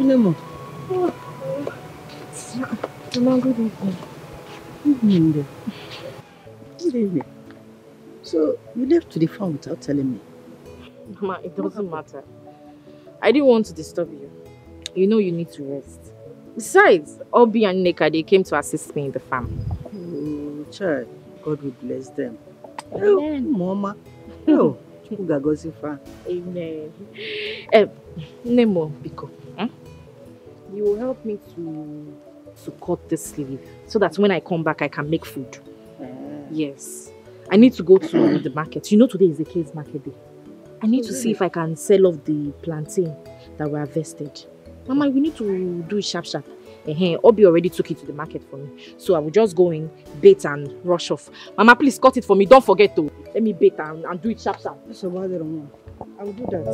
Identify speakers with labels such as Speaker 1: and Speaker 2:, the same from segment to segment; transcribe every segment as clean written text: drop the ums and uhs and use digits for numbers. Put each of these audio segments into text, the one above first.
Speaker 1: Nemo.
Speaker 2: Mama, good evening.
Speaker 1: Evening. Good evening. So, you left to the farm without telling me?
Speaker 2: Mama, it doesn't matter. I didn't want to disturb you. You know you need to rest. Besides, Obi and Neka, they came to assist me in the farm.
Speaker 1: Oh, child. God will bless them.
Speaker 2: Amen.
Speaker 1: Oh, Mama. Oh,
Speaker 2: amen. Nemo, Biko, you will help me to cut this sleeve so that when I come back, I can make food. Yes. I need to go to the market. You know today is the K's market day. I need to see if I can sell off the plantain that were harvested. Mama, we need to do it sharp. Obi already took it to the market for me. So I will just go in, bait and rush off. Mama, please cut it for me. Don't forget to let me bait and do it sharp.
Speaker 1: That's about it, Mama. I will do that.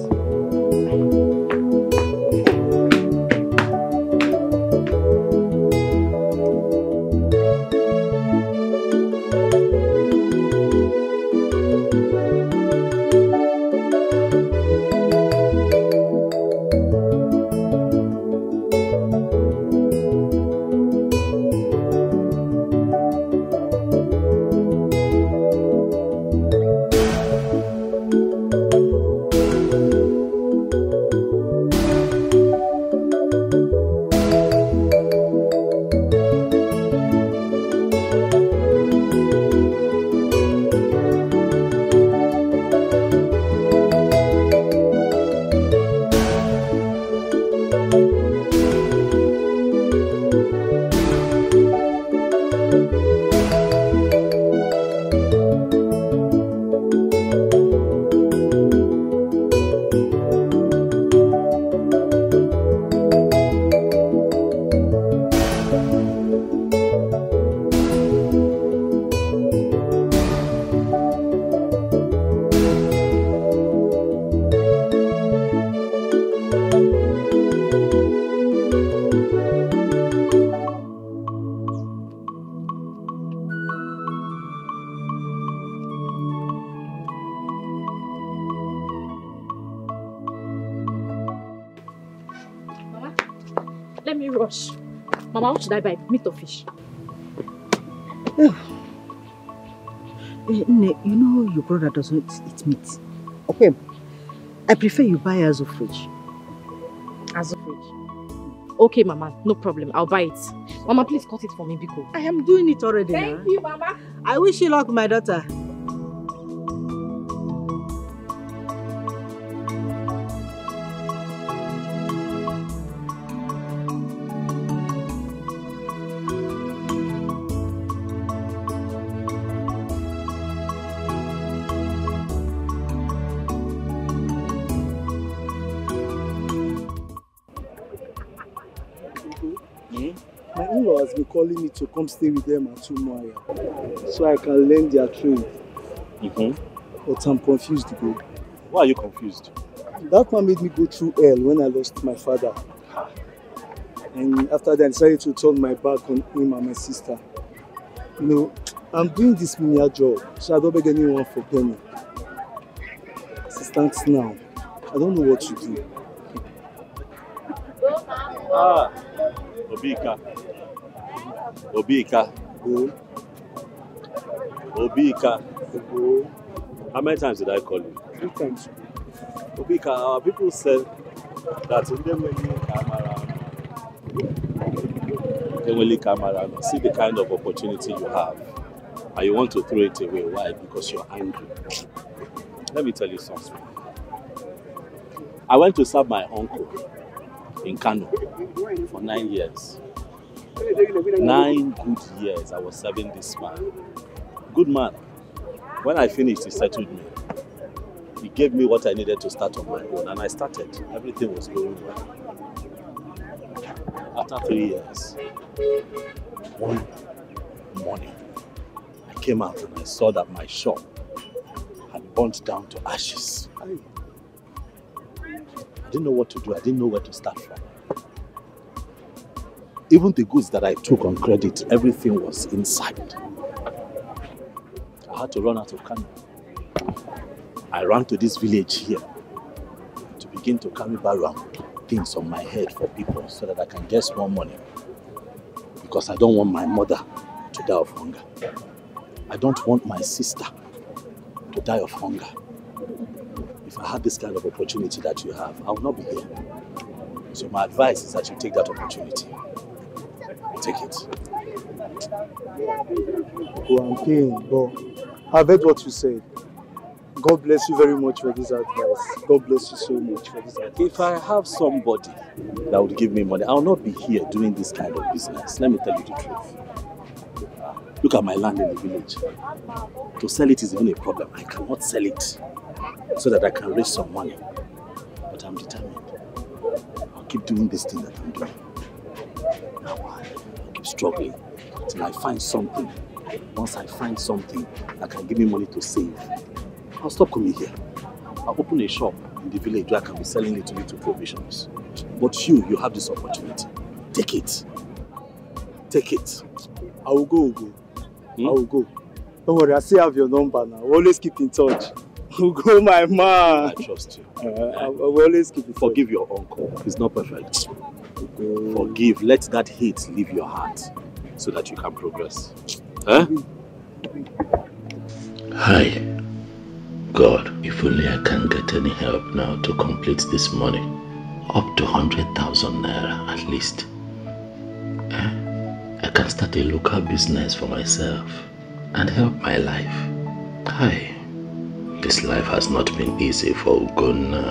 Speaker 2: Mama, what should I buy? Meat or fish?
Speaker 1: You know your brother doesn't eat meat. Okay. I prefer you buy Azu fridge.
Speaker 2: Azu fridge? Okay, Mama. No problem. I'll buy it. Mama, please cut it for me, Biko.
Speaker 1: I am doing it already.
Speaker 2: Thank you, Mama.
Speaker 1: I wish you luck, my daughter.
Speaker 3: Has been calling me to come stay with them at Umuahia so I can learn their trade. But I'm confused, bro.
Speaker 4: Why are you confused?
Speaker 3: That man made me go through hell when I lost my father. And after that I decided to turn my back on him and my sister. You know, I'm doing this menial job, so I don't beg anyone for penny. As it stands now, I don't know what to do.
Speaker 4: Obika. Obika. How many times did I call you?
Speaker 3: 3 times.
Speaker 4: Obika, our people said that when you come around, see the kind of opportunity you have and you want to throw it away. Why? Because you're angry. Let me tell you something. I went to serve my uncle in Kano for 9 years. 9 good years I was serving this man. Good man. When I finished, he settled me. He gave me what I needed to start on my own, and I started. Everything was going well. After 3 years, one morning, I came out and I saw that my shop had burnt down to ashes. I didn't know what to do. I didn't know where to start from. Even the goods that I took on credit, everything was inside. I had to run out of Kano. I ran to this village here to begin to carry barrow things on my head for people so that I can get more money. Because I don't want my mother to die of hunger. I don't want my sister to die of hunger. If I had this kind of opportunity that you have, I would not be here. So my advice is that you take that opportunity. Take it.
Speaker 3: Oh, I'm paying, but I've heard what you said. God bless you very much for this advice. God bless you so much for this advice.
Speaker 4: If I have somebody that would give me money, I will not be here doing this kind of business. Let me tell you the truth. Look at my land in the village. To sell it is even a problem. I cannot sell it so that I can raise some money. But I'm determined. I'll keep doing this thing that I'm doing. Now I'll keep struggling till I find something. Once I find something that can give me money to save, I'll stop coming here. I'll open a shop in the village where I can be selling little provisions. But you have this opportunity. Take it. Take it.
Speaker 3: I will go. I will go. Don't worry, I still have your number now. We'll always keep in touch. We'll go, my man.
Speaker 4: I trust you.
Speaker 3: I will always keep in touch.
Speaker 4: Forgive your uncle. He's not perfect. Forgive. Let that hate leave your heart so that you can progress. Huh?
Speaker 5: Hi. God, if only I can get any help now to complete this money. Up to 100,000 naira at least. I can start a local business for myself and help my life. Hi. This life has not been easy for Ugonna.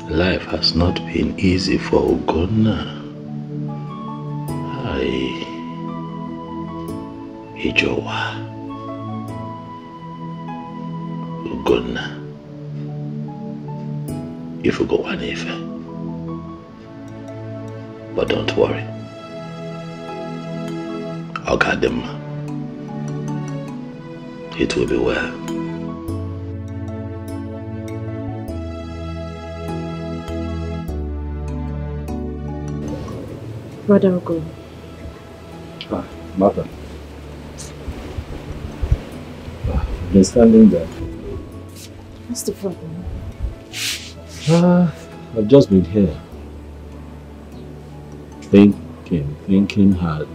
Speaker 5: Life has not been easy for Ugonna. Hi. Ijowa. Ugonna. If you go one Ife. But don't worry. I'll guide them. It will be well.
Speaker 2: Brother Ogo.
Speaker 4: Mother. I've been standing there.
Speaker 2: What's the problem?
Speaker 4: I've just been here. Thinking hard.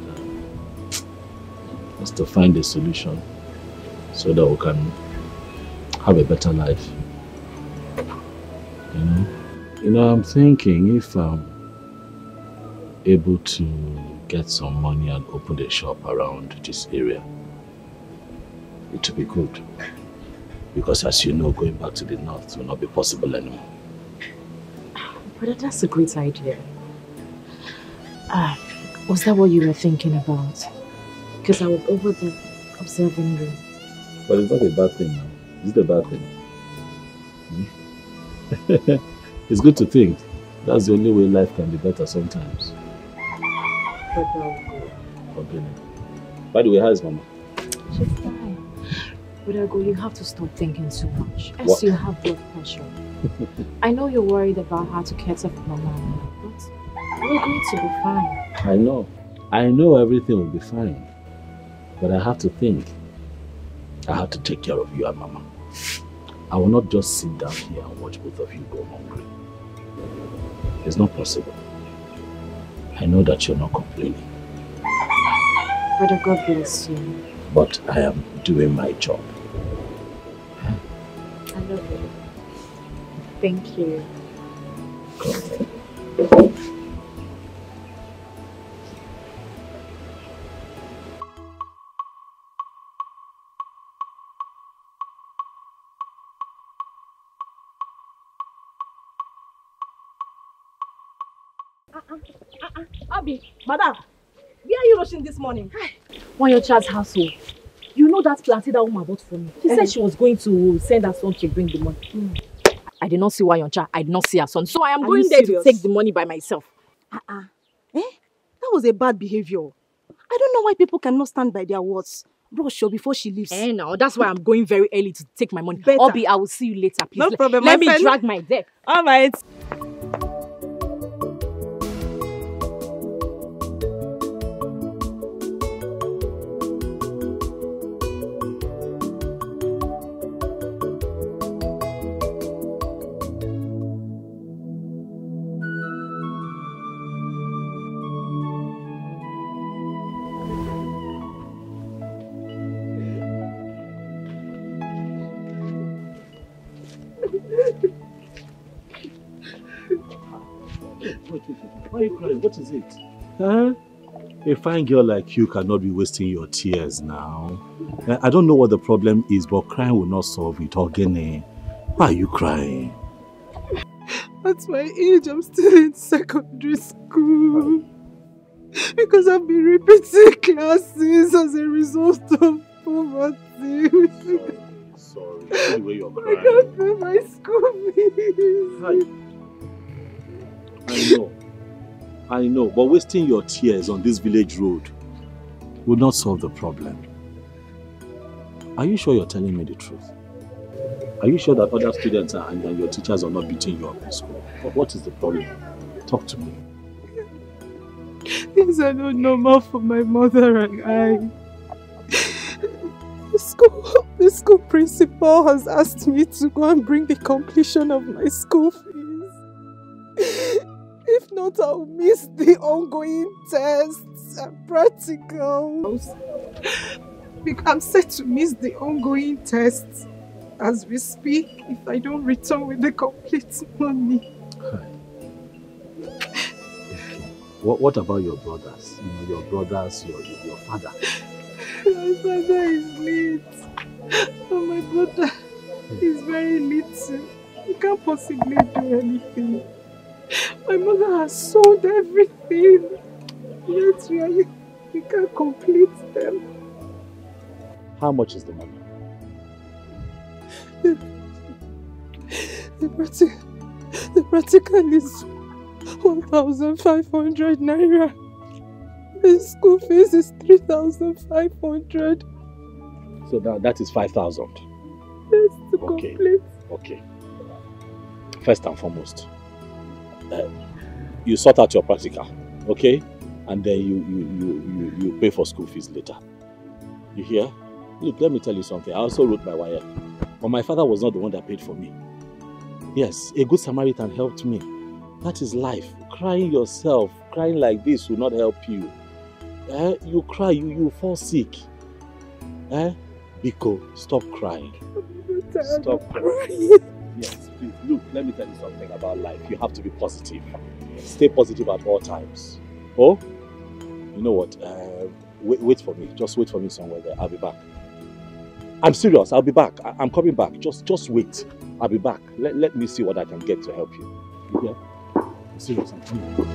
Speaker 4: Just to find a solution so that we can have a better life. You know, I'm thinking if I'm able to get some money and open a shop around this area, it will be good. Because as you know, going back to the north will not be possible anymore.
Speaker 2: Brother, that's a great idea. Was that what you were thinking about? Because I was over there observing you.
Speaker 4: But it's not a bad thing now. Is it a bad thing? It's good to think. That's the only way life can be better sometimes. Okay. By the way, how is Mama?
Speaker 2: She's fine. But Ogo, you have to stop thinking too much. As
Speaker 4: What?
Speaker 2: you have blood pressure. I know you're worried about how to catch up with Mama, but we're going to be fine.
Speaker 4: I know everything will be fine. But I have to think. I have to take care of you and Mama. I will not just sit down here and watch both of you go hungry. It's not possible. I know that you're not complaining.
Speaker 2: Brother, God bless you.
Speaker 4: But I am doing my job.
Speaker 2: I love you. Thank you.
Speaker 6: Abi, madam, where are you rushing this morning?
Speaker 2: One your child's household. You know that plantain that woman bought for me. She said she was going to send her son to bring the money. I did not see Wanyoncha. I did not see her son. So I am going there to take the money by myself.
Speaker 6: That was a bad behavior. I don't know why people cannot stand by their words. Rush her before she leaves.
Speaker 2: Now that's why I'm going very early to take my money.
Speaker 6: Better.
Speaker 2: Obi, I will see you later, please.
Speaker 6: No problem,
Speaker 2: Let
Speaker 6: my
Speaker 2: me
Speaker 6: friend.
Speaker 2: drag my deck.
Speaker 6: All right.
Speaker 4: Why are you crying? What is it? Huh? A fine girl like you cannot be wasting your tears now. I don't know what the problem is, but crying will not solve it. Ogene, why are you crying?
Speaker 7: At my age, I'm still in secondary school. Because I've been repeating classes as a result of poverty.
Speaker 4: Sorry. The way you're crying.
Speaker 7: I can't pay my school fees.
Speaker 4: I know, but wasting your tears on this village road will not solve the problem. Are you sure you're telling me the truth? Are you sure that other students and your teachers are not beating you up in school? What is the problem? Talk to me.
Speaker 7: Things are not normal for my mother and I. The school principal has asked me to go and bring the completion of my school fees. If not, I'll miss the ongoing tests and practicals. I'm set to miss the ongoing tests as we speak if I don't return with the complete money.
Speaker 4: What about your brothers? Your brothers, your father?
Speaker 7: My father is late. And my brother is very little. He can't possibly do anything. My mother has sold everything. Yet we can't complete them.
Speaker 4: How much is the money?
Speaker 7: The practical is 1,500 naira. The school fees is 3,500.
Speaker 4: So that is 5,000.
Speaker 7: Yes, to complete.
Speaker 4: Okay. First and foremost, you sort out your practical, okay? And then you pay for school fees later. You hear? Look, let me tell you something. I also wrote my wire, but my father was not the one that paid for me. Yes, a good Samaritan helped me. That is life. Crying yourself, crying like this will not help you. You cry, you fall sick. Biko, stop crying. Stop crying. Yes, please. Look, let me tell you something about life. You have to be positive. Stay positive at all times. Oh, you know what? Wait for me. Just wait for me somewhere there. I'll be back. I'm serious. I'll be back. I'm coming back. Just wait. I'll be back. Let me see what I can get to help you. Yeah? I'm serious. I'm coming back.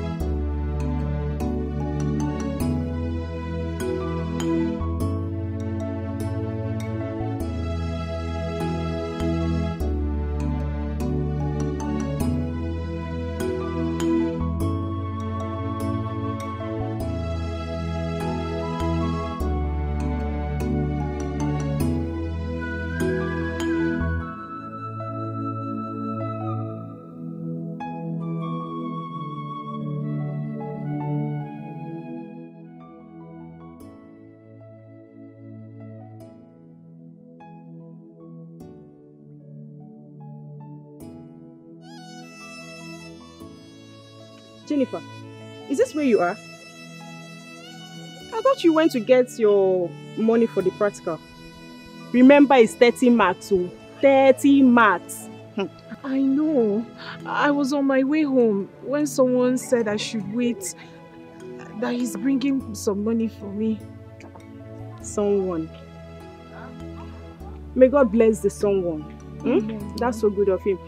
Speaker 6: Jennifer, is this where you are? I thought you went to get your money for the practical. Remember, it's 30 marks, so 30 marks.
Speaker 7: I know. I was on my way home when someone said I should wait, that he's bringing some money for me.
Speaker 6: Someone. May God bless the someone. That's so good of him.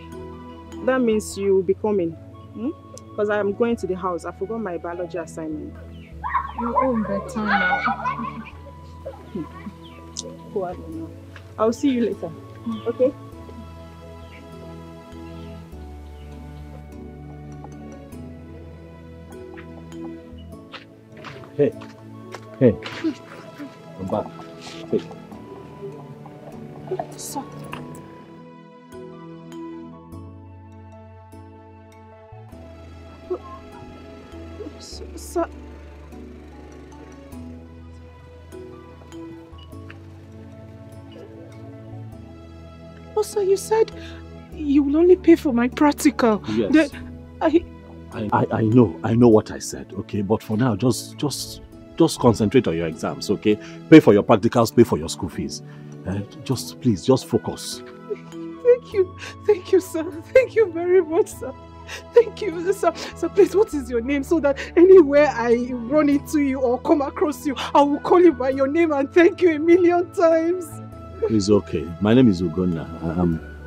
Speaker 6: That means you will be coming. Because I'm going to the house. I forgot my biology assignment.
Speaker 7: You're home better now.
Speaker 6: Oh, I don't know. I'll see you later. Okay?
Speaker 4: Hey. I'm back. Hey.
Speaker 7: Sir. Sir. Oh, sir, you said you will only pay for my practical.
Speaker 4: Yes. I know what I said, okay? But for now, just concentrate on your exams, okay? Pay for your practicals, pay for your school fees. Please focus.
Speaker 7: Thank you, sir. Thank you very much, sir. Thank you, sir. So please, what is your name? So that anywhere I run into you or come across you, I will call you by your name and thank you a million times.
Speaker 4: It's okay. My name is Ugonna.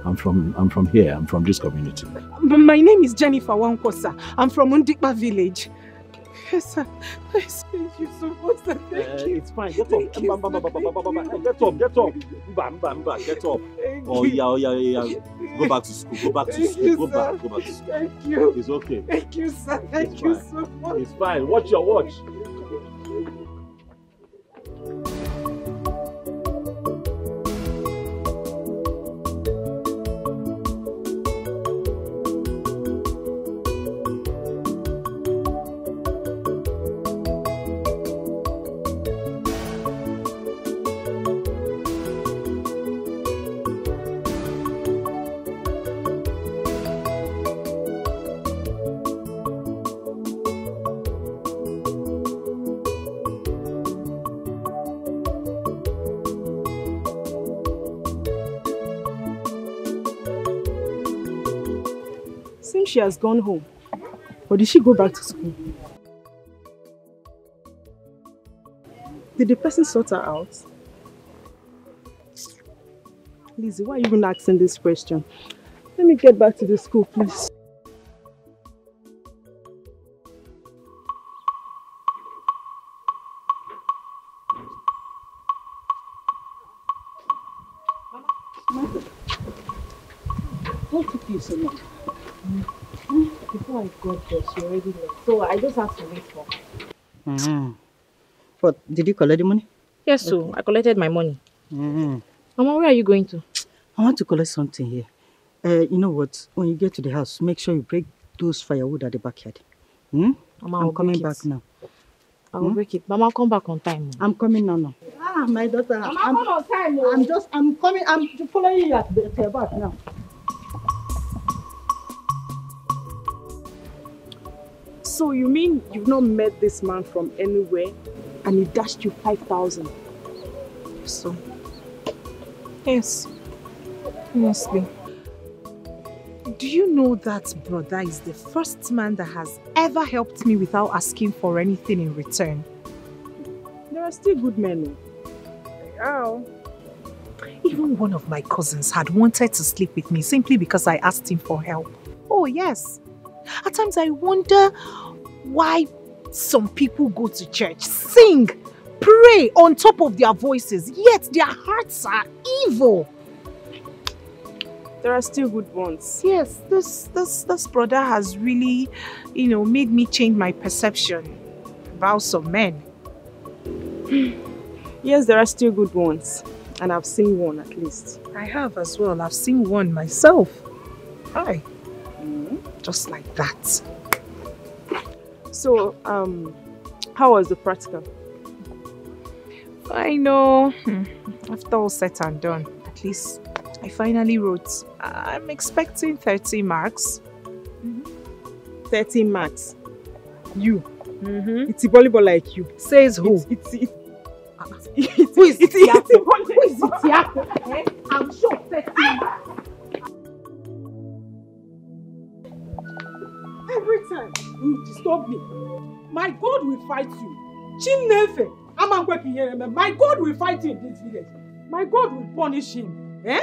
Speaker 4: I'm from here. I'm from this community.
Speaker 7: My name is Jennifer Wankosa. I'm from Undikpa village. Yes, sir. Please, thank you so much, sir. Thank you.
Speaker 4: It's fine. Get up.
Speaker 7: Thank you,
Speaker 4: Get up. Get up. Mba. Get up. Oh yeah. Go back to school. Go back to school. Go back to school.
Speaker 7: Thank you.
Speaker 4: It's okay.
Speaker 7: Thank you, sir. Thank you so much.
Speaker 4: It's fine. Watch your watch.
Speaker 6: She has gone home. Or did she go back to school? Did the person sort her out? Lizzie, why are you even asking this question? Let me get back to the school, please.
Speaker 1: What took you so long?
Speaker 2: Before I got there, she already left. So I just have to wait for her.
Speaker 1: But did you collect the money?
Speaker 2: Yes, so I collected my money.
Speaker 1: Mm-hmm.
Speaker 2: Mama, where are you going to?
Speaker 1: I want to collect something here. You know what? When you get to the house, make sure you break those firewood at the backyard.
Speaker 2: Mama,
Speaker 1: I'm coming back now.
Speaker 2: I will break it. Mama, I'll come back on time.
Speaker 1: I'm coming now. Ah, my daughter.
Speaker 2: Mama, come on time.
Speaker 1: I'm coming. I'm following you at the back now.
Speaker 6: So you mean you've not met this man from anywhere and he dashed you 5,000?
Speaker 7: So, yes. Honestly. Do you know that brother is the first man that has ever helped me without asking for anything in return?
Speaker 6: There are still good men. Oh.
Speaker 7: Even one of my cousins had wanted to sleep with me simply because I asked him for help. Oh yes. At times I wonder why some people go to church, sing, pray on top of their voices, yet their hearts are evil.
Speaker 6: There are still good ones.
Speaker 7: Yes, this brother has really, made me change my perception about some men.
Speaker 6: Yes, there are still good ones. And I've seen one at least.
Speaker 7: I have as well. I've seen one myself. Hi. Just like that.
Speaker 6: So, how was the practical?
Speaker 7: I know. After all said and done, at least I finally wrote. I'm expecting 30 marks.
Speaker 6: 30 marks? You? It's a volleyball like you.
Speaker 7: Says who?
Speaker 6: Who is it?
Speaker 7: Who is it? I'm sure 30 marks.
Speaker 6: Every time you disturb me, my God will fight you. Chinenye Ubah, my God will fight you in this village. My God will punish him. Eh?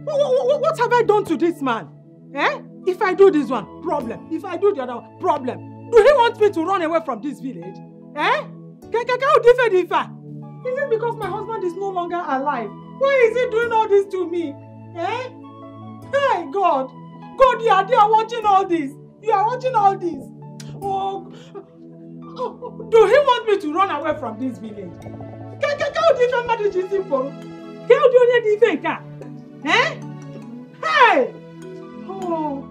Speaker 6: What have I done to this man? Eh? If I do this one, problem. If I do the other one, problem. Do he want me to run away from this village? Eh? Is it because my husband is no longer alive? Why is he doing all this to me? Eh? Hey, God. God, you are there watching all this. You are watching all this. Oh, do he want me to run away from this village? Eh? Hey! Oh,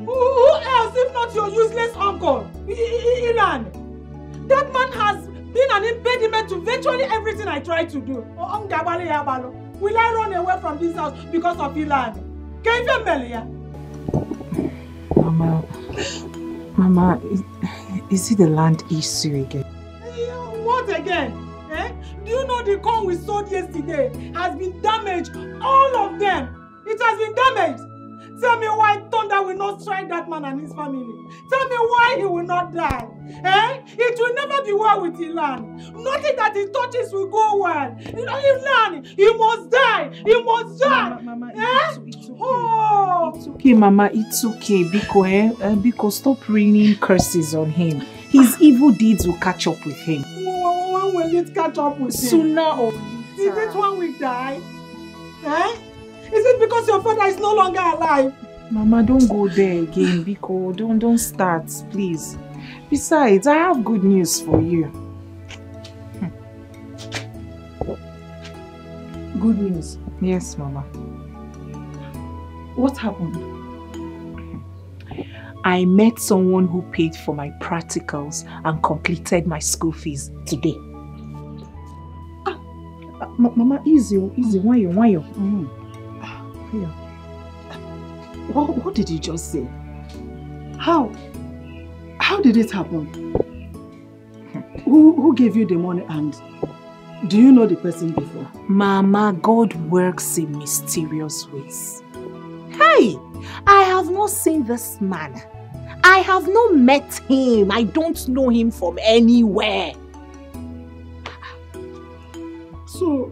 Speaker 6: who else if not your useless uncle, Ilan? That man has been an impediment to virtually everything I try to do. Will I run away from this house because of Ilan? Can you feel
Speaker 7: Mama, is it the land issue again?
Speaker 6: What again? Eh? Do you know the corn we sold yesterday has been damaged? All of them. It has been damaged.
Speaker 7: Tell me why thunder will not strike that man and his family. Tell me why he will not die. Eh? It will never be well with Ilan. Nothing that he touches will go well. Ilan, he must die. He must die.
Speaker 6: Mama,
Speaker 7: eh?
Speaker 6: it's okay.
Speaker 7: Oh.
Speaker 6: It's okay, Mama. It's okay. Because stop raining curses on him. His evil deeds will catch up with him.
Speaker 7: When will it catch up with him?
Speaker 6: Sooner or later.
Speaker 7: Is it when we die? Eh? Is it because your father is no longer alive?
Speaker 6: Mama, don't go there again, Biko. Don't start, please. Besides, I have good news for you.
Speaker 7: Good news?
Speaker 6: Yes, Mama.
Speaker 7: What happened?
Speaker 6: I met someone who paid for my practicals and completed my school fees today.
Speaker 7: Mama, easy. Why you? What did you just say? How did it happen? Who gave you the money and do you know the person before?
Speaker 6: Mama, God works in mysterious ways. Hey, I have not seen this man. I have not met him. I don't know him from anywhere.
Speaker 7: So,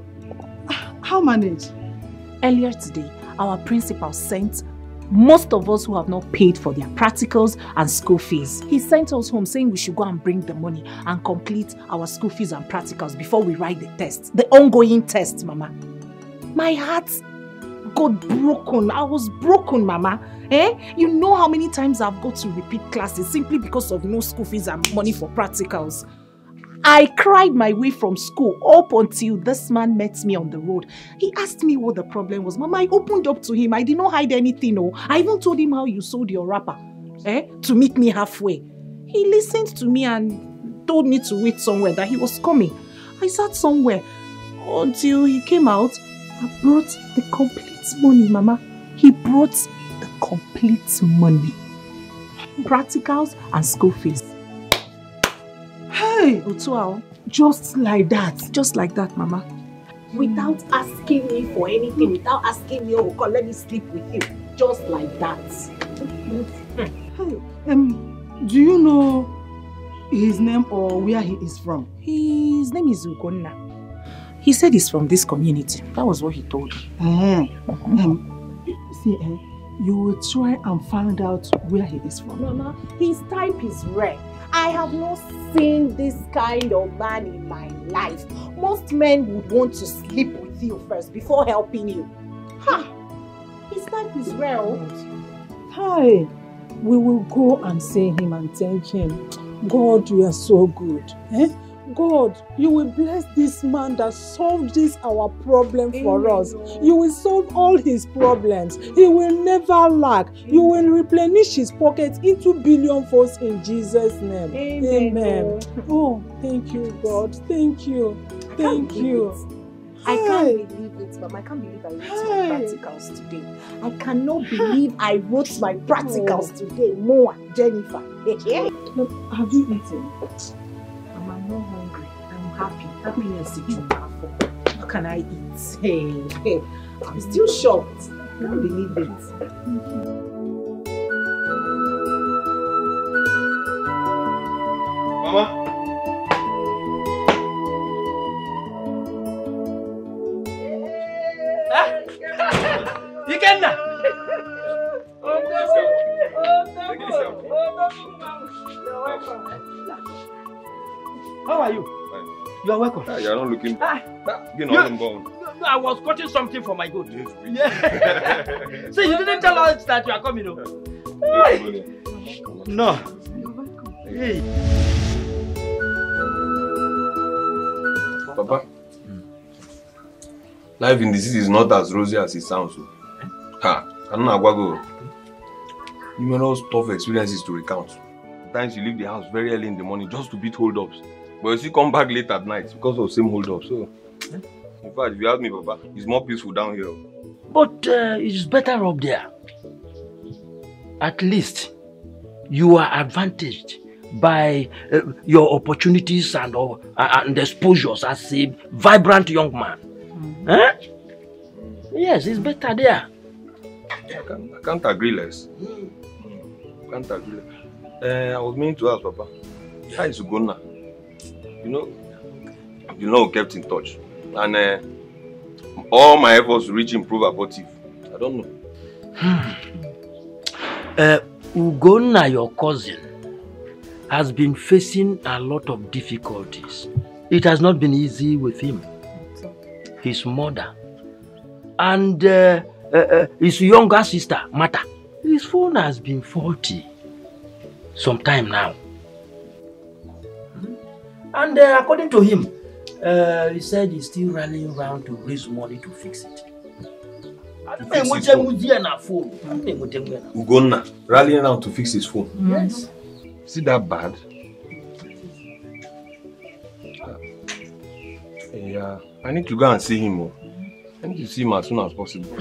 Speaker 7: how managed?
Speaker 6: Earlier today, our principal sent most of us who have not paid for their practicals and school fees. He sent us home saying we should go and bring the money and complete our school fees and practicals before we write the test. The ongoing test, Mama. My heart got broken. I was broken, Mama. You know how many times I've got to repeat classes simply because of no school fees and money for practicals. I cried my way from school up until this man met me on the road. He asked me what the problem was. Mama, I opened up to him. I did not hide anything. No. I even told him how you sold your wrapper to meet me halfway. He listened to me and told me to wait somewhere, that he was coming. I sat somewhere until he came out and brought the complete money, Mama. He brought the complete money. Practicals and school fees.
Speaker 7: Hey,
Speaker 6: Otuao.
Speaker 7: Just like that.
Speaker 6: Just like that, Mama. Without asking me for anything, without asking me, oh, God, let me sleep with you. Just like that.
Speaker 7: Hey, do you know his name or where he is from?
Speaker 6: His name is Ugonna. He said he's from this community. That was what he told me.
Speaker 7: See, you will try and find out where he is from.
Speaker 6: Mama, his type is rare. I have not seen this kind of man in my life. Most men would want to sleep with you first before helping you. Ha! His type is rare.
Speaker 7: Hi, we will go and see him and thank him. God, you are so good. God, you will bless this man that solved this our problem for us. You will solve all his problems. He will never lack. You will replenish his pockets into billion-folds in Jesus' name. Amen. Oh, thank you, God. Thank you. Thank you.
Speaker 6: I can't believe it, Mom. I can't believe I wrote my practicals today. I cannot believe I wrote my practicals today. Moa, Jennifer.
Speaker 7: Have you eaten?
Speaker 6: I'm not hungry. I'm happy. Happiness is what can I eat? Hey, I'm still shocked. I can't believe it.
Speaker 8: Mama? Ikenna! How are you? You are welcome.
Speaker 9: You are not looking.
Speaker 8: No, I was cutting something for my goat. Yeah. So you didn't tell us that you are coming, no? No. Hey.
Speaker 9: Papa, life in the city is not as rosy as it sounds. Numerous tough experiences to recount. Sometimes you leave the house very early in the morning just to beat hold-ups. But you still come back late at night because of the same hold-ups. So, in fact, if you ask me, Papa, it's more peaceful down here.
Speaker 8: But it's better up there. At least you are advantaged by your opportunities and exposures as a vibrant young man. Yes, it's better there.
Speaker 9: I can't agree less. Can't agree less. I was meaning to ask Papa, how is Ugonna? You know, we kept in touch. And all my efforts to reach him prove abortive. I don't know.
Speaker 8: Ugonna, your cousin, has been facing a lot of difficulties. It has not been easy with him. His mother and his younger sister, Mata. His phone has been faulty some time now. And according to him, he said he's still rallying around to raise money to fix it.
Speaker 9: Ugonna, rallying around to fix his phone.
Speaker 8: Yes.
Speaker 9: Is it that bad? Yeah, I need to go and see him. I need to see him as soon as possible.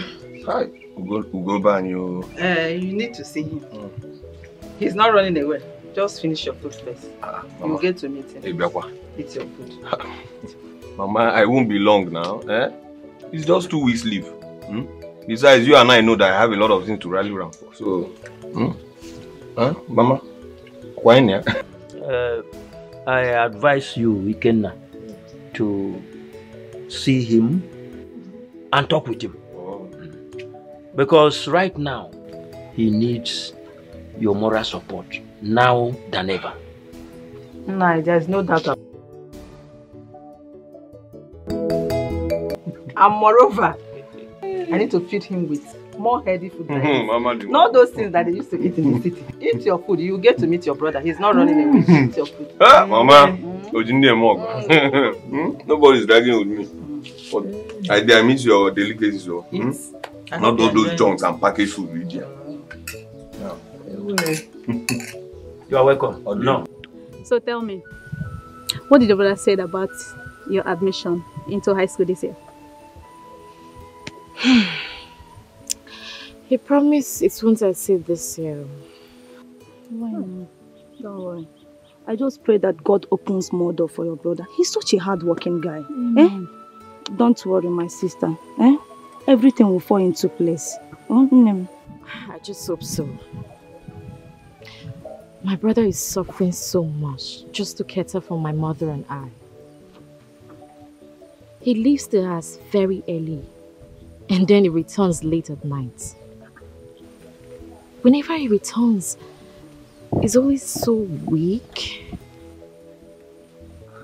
Speaker 9: Hi, Ugoba and you.
Speaker 10: You need to see him. He's not running away. Just finish your food first. You'll get to meet him. Eat your food.
Speaker 9: Mama, I won't be long now. It's just 2 weeks leave. Besides, you and I know that I have a lot of things to rally around for. So, Mama, why not?
Speaker 8: I advise you, Ikenna, to see him and talk with him. Because right now, he needs your moral support now than ever.
Speaker 10: No, there's no doubt. And moreover, I need to feed him with more healthy food. Not those things that they used to eat in the city. Eat your food. You get to meet your brother. He's not running away. Eat your food.
Speaker 9: Mama, nobody's dragging with me. But I miss your delicacies. Not those junks and packaged food with you.
Speaker 8: You are welcome. No.
Speaker 11: So tell me, what did your brother say about your admission into high school this year?
Speaker 2: He promised it won't exceed this year.
Speaker 11: Why not? Don't worry. I just pray that God opens more doors for your brother. He's such a hard-working guy. Don't worry, my sister. Everything will fall into place.
Speaker 2: I just hope so. My brother is suffering so much just to cater for my mother and I. He leaves the house very early and then he returns late at night. Whenever he returns, he's always so weak.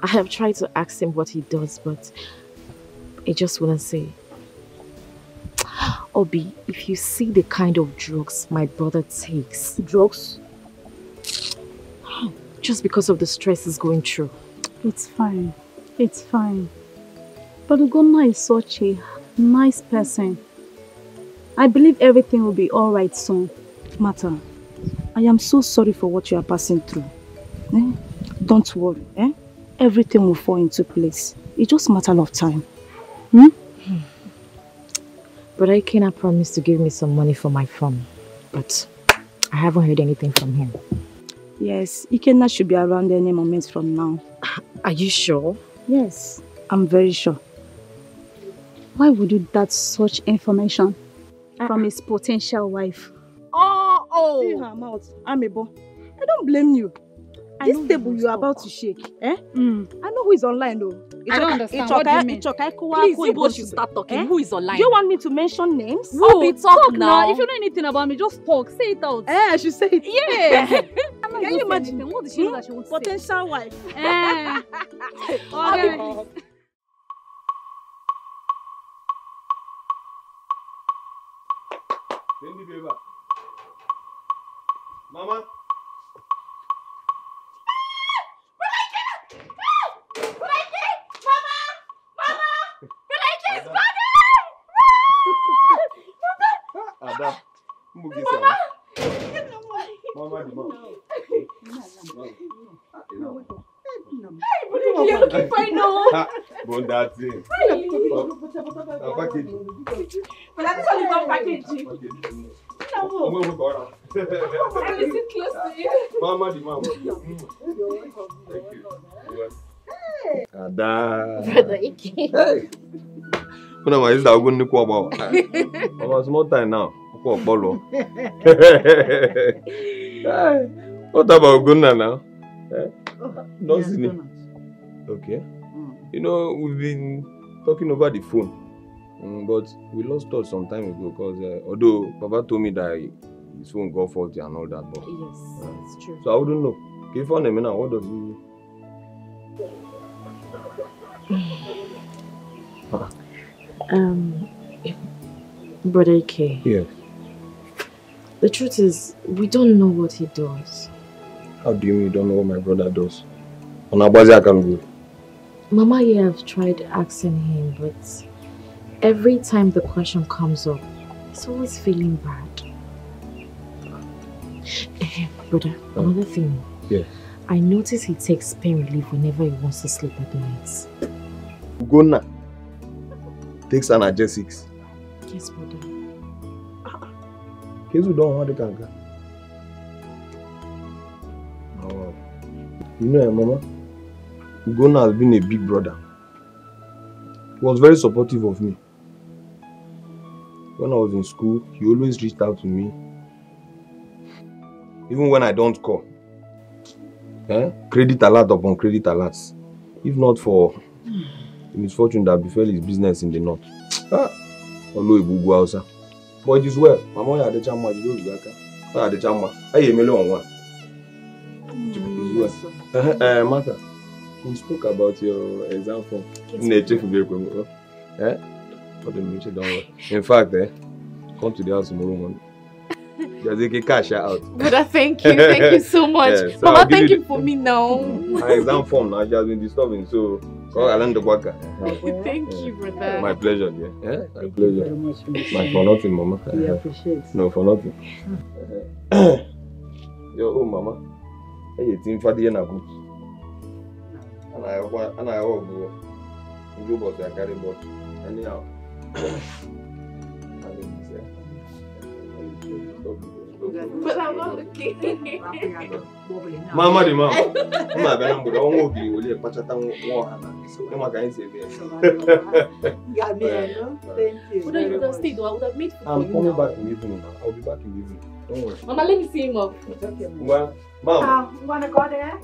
Speaker 2: I have tried to ask him what he does, but he just wouldn't say. Obi, if you see the kind of drugs my brother takes.
Speaker 11: Drugs?
Speaker 2: Just because of the stress he's going through.
Speaker 11: It's fine. It's fine. But Ugonna is such a nice person. I believe everything will be alright soon. Mata, I am so sorry for what you are passing through. Don't worry. Everything will fall into place. It's just a matter of time.
Speaker 2: But Ikenna promised to give me some money for my farm. But I haven't heard anything from him.
Speaker 11: Yes, Ikenna should be around any moment from now.
Speaker 2: Are you sure?
Speaker 11: Yes, I'm very sure. Why would you doubt such information from his potential wife? See her mouth, Amebo. I don't blame you. This table you are about to shake. I know who is online though.
Speaker 12: I don't understand. What do you mean?
Speaker 11: Please,
Speaker 12: you both should start talking. Who is online?
Speaker 11: Do you want me to mention names?
Speaker 12: Who? Talk now. If you know anything about me, just talk. Say it out.
Speaker 11: I should say it.
Speaker 12: Yeah.
Speaker 11: Can you imagine?
Speaker 12: What did she know that she wants to say?
Speaker 11: Potential wife.
Speaker 9: Mama. Ada, Mama,
Speaker 12: you're looking fine now.
Speaker 9: Bon, that's it. Package.
Speaker 12: But that's only one package. Listen closely.
Speaker 9: Mama, thank you. Ada.
Speaker 12: Brother Ike.
Speaker 9: When I was going to go about, I was more time now. What about Gunna now? Don't see me. Okay. You know, we've been talking over the phone. But we lost touch some time ago because although Papa told me that his phone got faulty and all that, but
Speaker 2: yes, it's true.
Speaker 9: So I wouldn't know. Can you find him now? What does
Speaker 2: he Brother Ike.
Speaker 9: Yeah.
Speaker 2: The truth is, we don't know what he does.
Speaker 9: How do you mean you don't know what my brother does? On Abazi I can go.
Speaker 2: Mama here have tried asking him, but every time the question comes up, he's always feeling bad. Brother, another thing.
Speaker 9: Yeah.
Speaker 2: I notice he takes pain relief whenever he wants to sleep at night.
Speaker 9: Ugonna takes analgesics.
Speaker 2: Yes, brother.
Speaker 9: Kezu don't want the kanka. Oh. You know, Mama, Ugonna has been a big brother. He was very supportive of me. When I was in school, he always reached out to me. Even when I don't call. Credit alert upon credit alerts. If not for the misfortune that befell his business in the north. But it is well. Mama had the chama, you do I had the chama. I am alone one. Martha, we spoke about your exam form. In fact, come to the house tomorrow morning. Just take a cash out.
Speaker 2: Brother, thank you so much. Yes, so Mama, thank you for me now.
Speaker 9: My exam form now she has been disturbing, so I learned the work.
Speaker 2: Thank you, brother.
Speaker 9: My pleasure, dear. My pleasure. For nothing, Mama.
Speaker 1: We appreciate.
Speaker 9: No, for nothing. Yo, Mama. Hey, you think for the end good. And I go. You both are carrying both. Anyhow.
Speaker 2: But I'm not looking.
Speaker 9: Mama, the mama. Mama, I don't be only a pachata war. So, Mama can say,
Speaker 1: Thank you.
Speaker 2: Would you have stayed? I would have made food.
Speaker 9: I'm coming back in the evening now. I'll be back in the evening. Don't worry.
Speaker 2: Mama, let me see him off.
Speaker 1: Okay,
Speaker 9: well, Mama.
Speaker 1: You want to go there?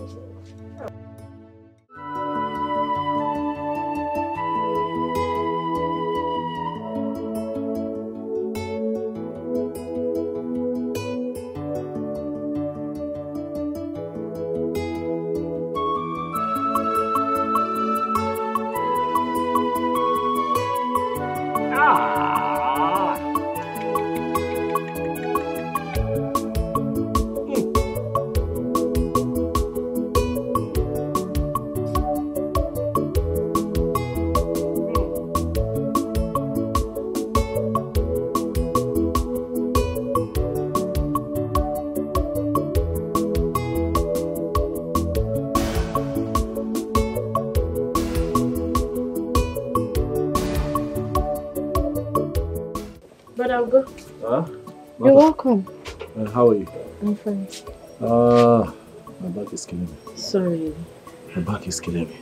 Speaker 2: I'll go.
Speaker 4: You're
Speaker 2: welcome.
Speaker 4: How are you?
Speaker 2: I'm fine.
Speaker 4: My back is killing me.
Speaker 2: Sorry.
Speaker 4: My back is killing me.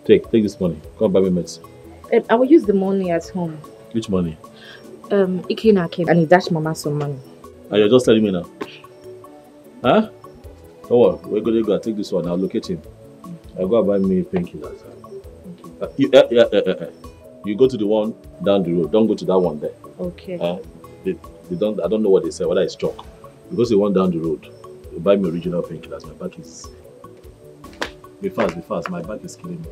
Speaker 4: Take this money. Go buy me medicine.
Speaker 2: I will use the money at home.
Speaker 4: Which money?
Speaker 2: Ikena came and he dashed Mama some money.
Speaker 4: And you're just telling me now? Huh? Don't worry. We're going to go. Take this one. I'll locate him. I'll go buy me painkillers. You go to the one down the road. Don't go to that one there.
Speaker 2: Okay.
Speaker 4: They don't. I don't know what they say. Whether it's chalk. Because the one down the road. You buy me original painkillers. My back is. Be fast. My back is killing me.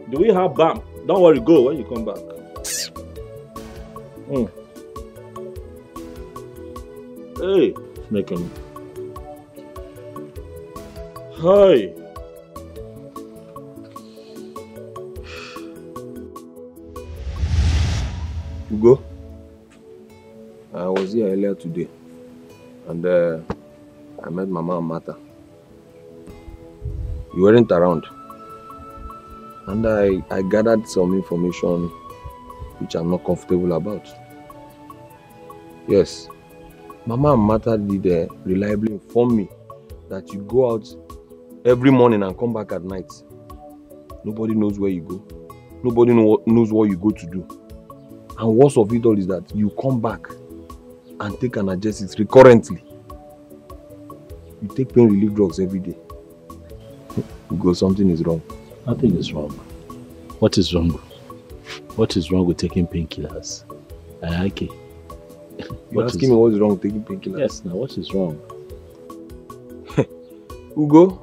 Speaker 4: Do we have BAM? Don't worry. Go when you come back. Hey, making. Hi.
Speaker 9: Ugo, I was here earlier today and I met Mama and Martha. You weren't around and I gathered some information which I'm not comfortable about. Yes, Mama and Martha did reliably inform me that you go out every morning and come back at night. Nobody knows where you go. Nobody knows what you go to do. And worst of it all is that you come back and take analgesics recurrently. You take pain relief drugs every day. Because something is wrong.
Speaker 5: Nothing is wrong. What is wrong? What is wrong with taking painkillers? Okay.
Speaker 9: You're asking me what is wrong with taking painkillers?
Speaker 5: Yes, now what is wrong?
Speaker 9: Ugo,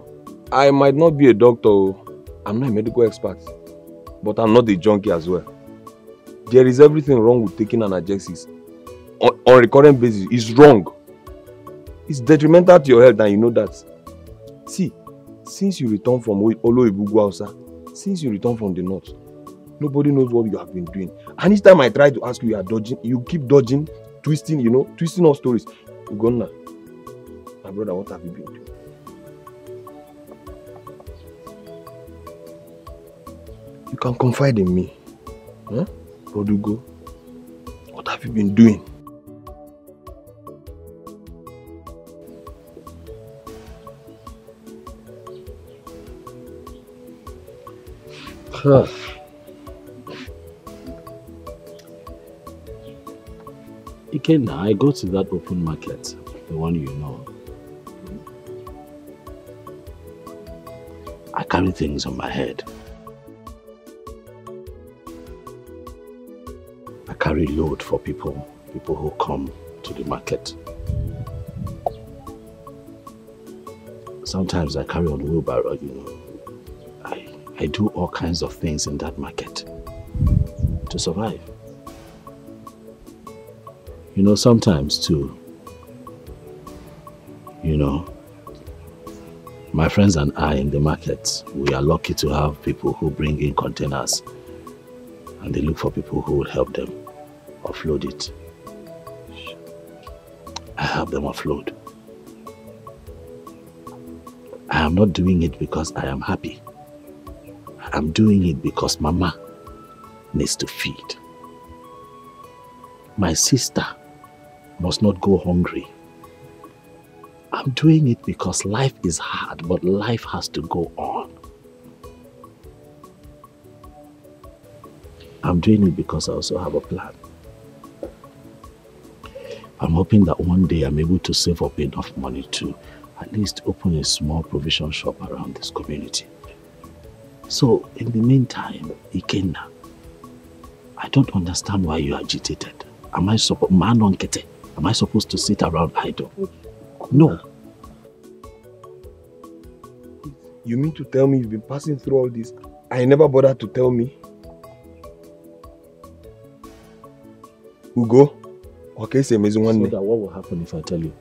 Speaker 9: I might not be a doctor. I'm not a medical expert. But I'm not a junkie as well. There is everything wrong with taking analgesics. On a recurrent basis, it's wrong. It's detrimental to your health and you know that. See, since you return from Olo-Ibugu-Hausa, since you return from the north, nobody knows what you have been doing. And each time I try to ask you, you are dodging, you keep dodging, twisting, twisting all stories. Ugonna, my brother, what have you been doing? You can confide in me. Huh? Rodugo, what have you been doing?
Speaker 5: Ikenna, I go to that open market, the one you know. I carry things on my head. I carry load for people who come to the market. Sometimes I carry on wheelbarrow, I do all kinds of things in that market to survive. Sometimes too, my friends and I in the market, we are lucky to have people who bring in containers and they look for people who will help them offload it. I help them offload. I am not doing it because I am happy. I'm doing it because Mama needs to feed. My sister must not go hungry. I'm doing it because life is hard, but life has to go on. I'm doing it because I also have a plan. I'm hoping that one day I'm able to save up enough money to at least open a small provision shop around this community. So, in the meantime, Ikenna, I don't understand why you are agitated. Am I supposed to sit around idle? No.
Speaker 9: You mean to tell me you've been passing through all this and you never bothered to tell me? Ugo? Okay, say amazing one.
Speaker 5: So that what will happen if I tell you?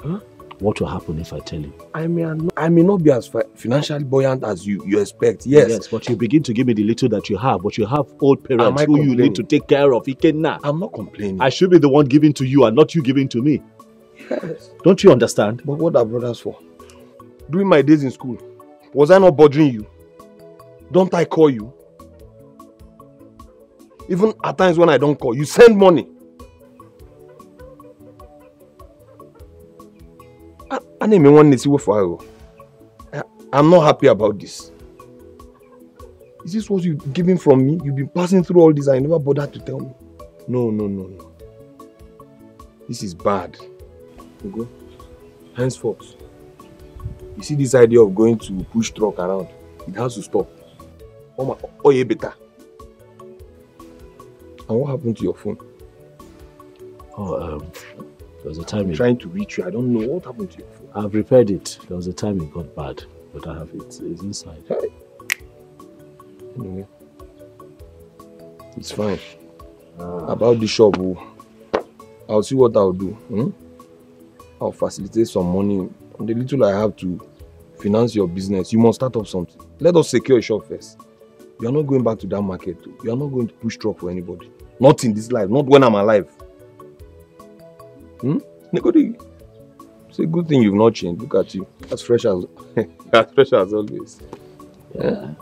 Speaker 5: Huh? What will happen if I tell you?
Speaker 9: I may not be as financially buoyant as you expect, yes.
Speaker 5: Yes, but you begin to give me the little that you have, but you have old parents who you need to take care of. Ikenna.
Speaker 9: I'm not complaining.
Speaker 5: I should be the one giving to you and not you giving to me.
Speaker 9: Yes.
Speaker 5: Don't you understand?
Speaker 9: But what are brothers for? During my days in school, was I not bothering you? Don't I call you? Even at times when I don't call, you send money. I'm not happy about this. Is this what you're giving from me? You've been passing through all this and you never bothered to tell me. No. This is bad. You go. Henceforth, you see this idea of going to push truck around, it has to stop. Oh yeah, better. And what happened to your phone?
Speaker 5: There was a time
Speaker 9: I'm trying to reach you. I don't know what happened to your phone.
Speaker 5: I've repaired it. There was a time it got bad, but I have it. It's inside.
Speaker 9: Hey. Anyway, it's fine. About the shop, I'll see what I'll do. I'll facilitate some money. The little I have to finance your business, you must start up something. Let us secure a shop first. You are not going back to that market. You are not going to push truck for anybody. Not in this life. Not when I'm alive. It's a good thing you've not changed. Look at you. As fresh as always.
Speaker 5: Yeah.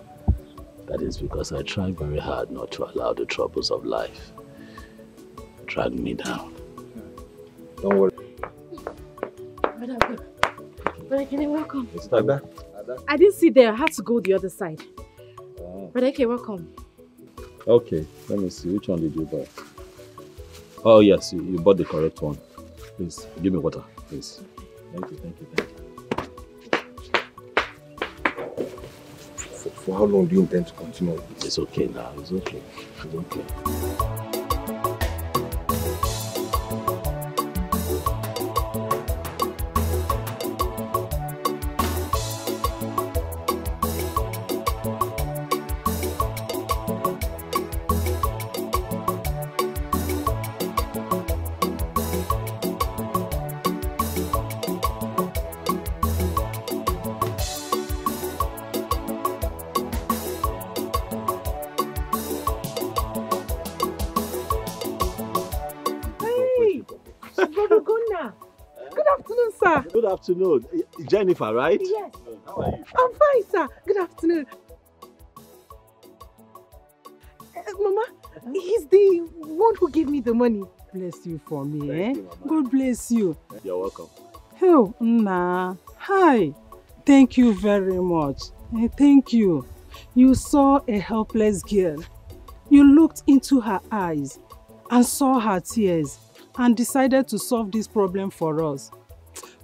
Speaker 5: That is because I try very hard not to allow the troubles of life drag me down.
Speaker 9: Don't worry.
Speaker 2: Brother Ekene, welcome.
Speaker 4: It's Ada.
Speaker 2: I didn't sit there. I had to go the other side. Brother Ekene, welcome.
Speaker 4: Okay, let me see. Which one did you buy? Oh, yes, you bought the correct one. Please, give me water, please. Thank you.
Speaker 9: For how long do you intend to continue?
Speaker 4: It's okay now. It's okay. It's okay. Good afternoon. Jennifer, right?
Speaker 6: Yes.
Speaker 4: How are you?
Speaker 6: I'm fine, sir. Good afternoon. Mama, he's the one who gave me the money. Bless you for me,
Speaker 4: Thank you, Mama.
Speaker 6: God bless you.
Speaker 4: You're welcome.
Speaker 6: Oh, Nna. Hi. Thank you very much. Thank you. You saw a helpless girl. You looked into her eyes and saw her tears and decided to solve this problem for us.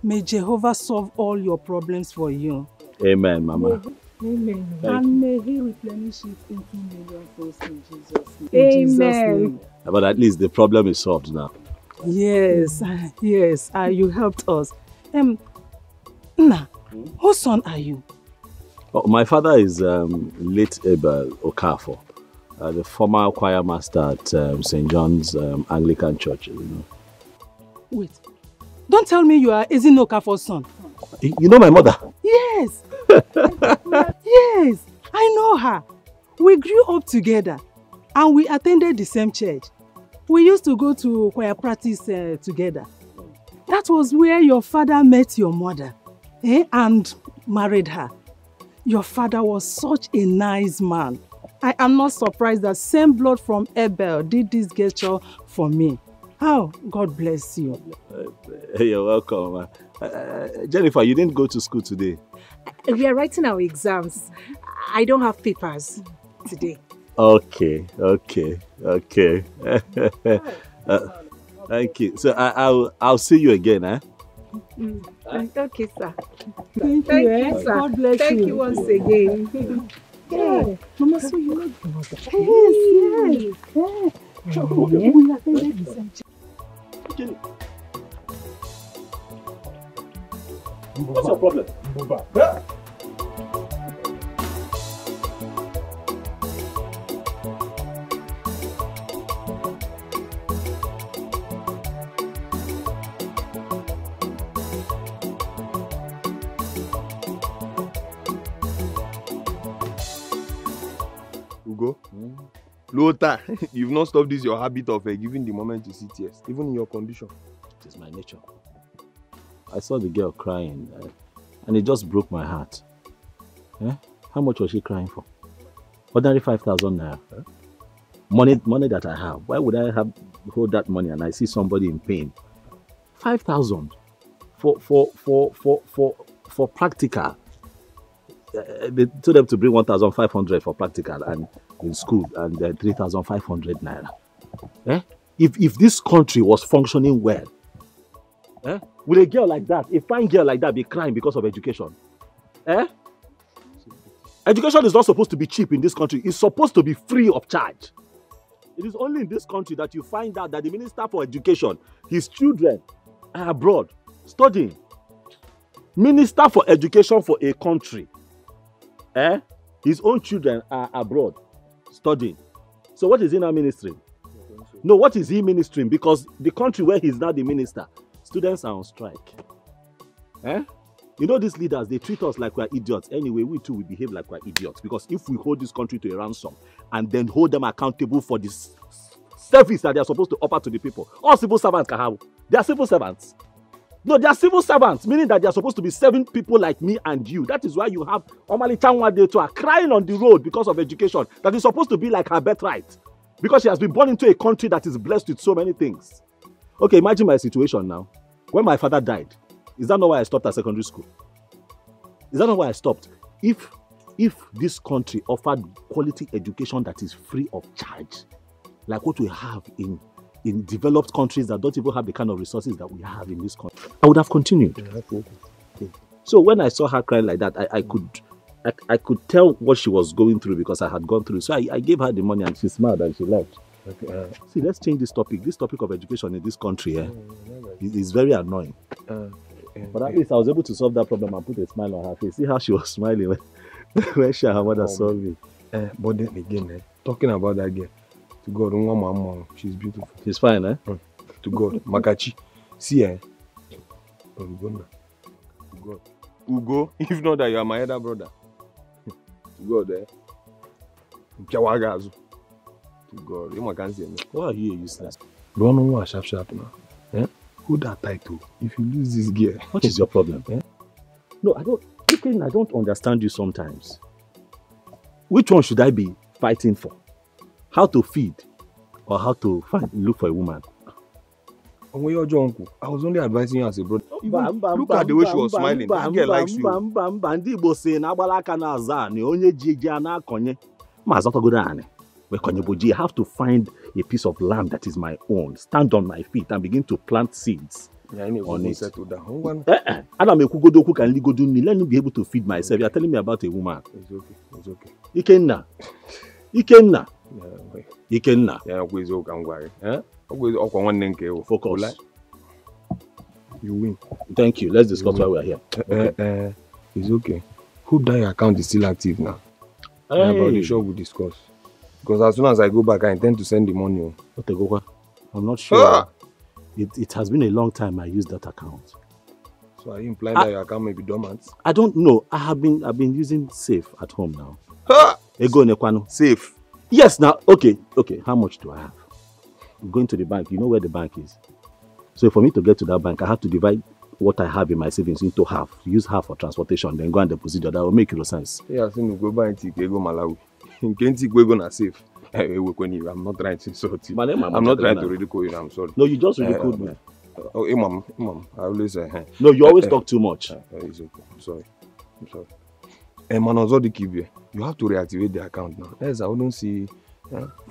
Speaker 6: May Jehovah solve all your problems for you.
Speaker 4: Amen, Mama.
Speaker 6: Amen.
Speaker 4: And
Speaker 6: may He replenish it into million folds in Jesus' name. Amen.
Speaker 4: But at least the problem is solved now.
Speaker 6: Yes, yes. You helped us. Nna, whose son are you?
Speaker 4: Oh, my father is late Abel Okafor, the former choir master at St. John's Anglican Church. You know.
Speaker 6: Wait. Don't tell me you are Ezino Okafor's son.
Speaker 4: You know my mother?
Speaker 6: Yes. Yes, I know her. We grew up together and we attended the same church. We used to go to choir practice together. That was where your father met your mother and married her. Your father was such a nice man. I am not surprised that same blood from Abel did this gesture for me. Oh, God bless you.
Speaker 4: You're welcome. Jennifer, you didn't go to school today.
Speaker 2: We are writing our exams. I don't have papers today.
Speaker 4: Okay. Thank you. So I'll see you again, eh?
Speaker 2: Okay, sir.
Speaker 6: Thank you, sir. God bless you.
Speaker 2: Thank you once again.
Speaker 6: Yeah. Mama, so you know the mother. Yes. We attended the same church.
Speaker 4: What's your problem?
Speaker 9: Ugo, Lota, you've not stopped this your habit of giving the moment you see tears, even in your condition.
Speaker 4: It is my nature. I saw the girl crying and it just broke my heart. How much was she crying for? Ordinary 5,000 naira. Money that I have. Why would I hold that money and I see somebody in pain? 5,000 for practical. They told them to bring 1,500 for practical and in school and 3,500 naira. If this country was functioning well, would a girl like that, a fine girl like that, be crying because of education? Education is not supposed to be cheap in this country. It's supposed to be free of charge. It is only in this country that you find out that the Minister for Education, his children are abroad studying. Minister for Education for a country, his own children are abroad studying. So what is he now ministering? No, what is he ministering? Because the country where he's now the minister, students are on strike. You know, these leaders, they treat us like we're idiots. Anyway, we too will behave like we're idiots. Because if we hold this country to a ransom and then hold them accountable for this service that they're supposed to offer to the people, all civil servants can have. They are civil servants. No, they are civil servants, meaning that they are supposed to be serving people like me and you. That is why you have Omali Chanwade to are crying on the road because of education. That is supposed to be like her birthright. Because she has been born into a country that is blessed with so many things. Okay, imagine my situation now. When my father died, is that not why I stopped at secondary school? Is that not why I stopped? If this country offered quality education that is free of charge, like what we have in developed countries that don't even have the kind of resources that we have in this country, I would have continued. Yeah. So when I saw her crying like that, I could tell what she was going through because I had gone through. So I gave her the money and she smiled and she left. Okay. See, let's change this topic. This topic of education in this country is very annoying. But at least I was able to solve that problem and put a smile on her face. See how she was smiling when she and her mother solved it.
Speaker 9: But then again, talking about that girl, to God, she's beautiful.
Speaker 4: She's fine, eh?
Speaker 9: To God, Makachi. See, to God. Ugo, if not that you are my elder brother. To God, Chawagazu. To God, you can't see me.
Speaker 4: Why are you useless?
Speaker 9: Don't know sharp now. Who that title? If you lose this gear,
Speaker 4: what is your problem? No, I don't understand you sometimes. Which one should I be fighting for? How to feed or how to look for a woman?
Speaker 9: I was only advising you as a brother. Look at the way she was smiling. That girl likes you.
Speaker 4: I have to find a piece of land that is my own, stand on my feet and begin to plant seeds on it. Let me be able to feed myself. You are telling me about a woman.
Speaker 9: It's okay.
Speaker 4: Ikenna. Focus.
Speaker 9: You win.
Speaker 4: Thank you. Let's discuss why we are here.
Speaker 9: It's okay. Who die account is still active now? About the show we discuss. Because as soon as I go back, I intend to send the money.
Speaker 4: I'm not sure. It has been a long time I used that account.
Speaker 9: So are you implying that your account may be dormant?
Speaker 4: I don't know. I've been using Safe at home now.
Speaker 9: Safe?
Speaker 4: Yes, now. Okay. How much do I have? I'm going to the bank. You know where the bank is. So for me to get to that bank, I have to divide what I have in my savings into half. Use half for transportation, then go and deposit that. Will make no sense.
Speaker 9: Yeah, so you go buy and take go Malawi. In Kenti, we're gonna save. I'm not trying to insult you. I'm not trying to ridicule you. I'm sorry.
Speaker 4: No, you just ridiculed me.
Speaker 9: Oh, Imam, I always say.
Speaker 4: No, you always talk too much.
Speaker 9: It's okay. I'm sorry. You have to reactivate the account now. Yes, I wouldn't see.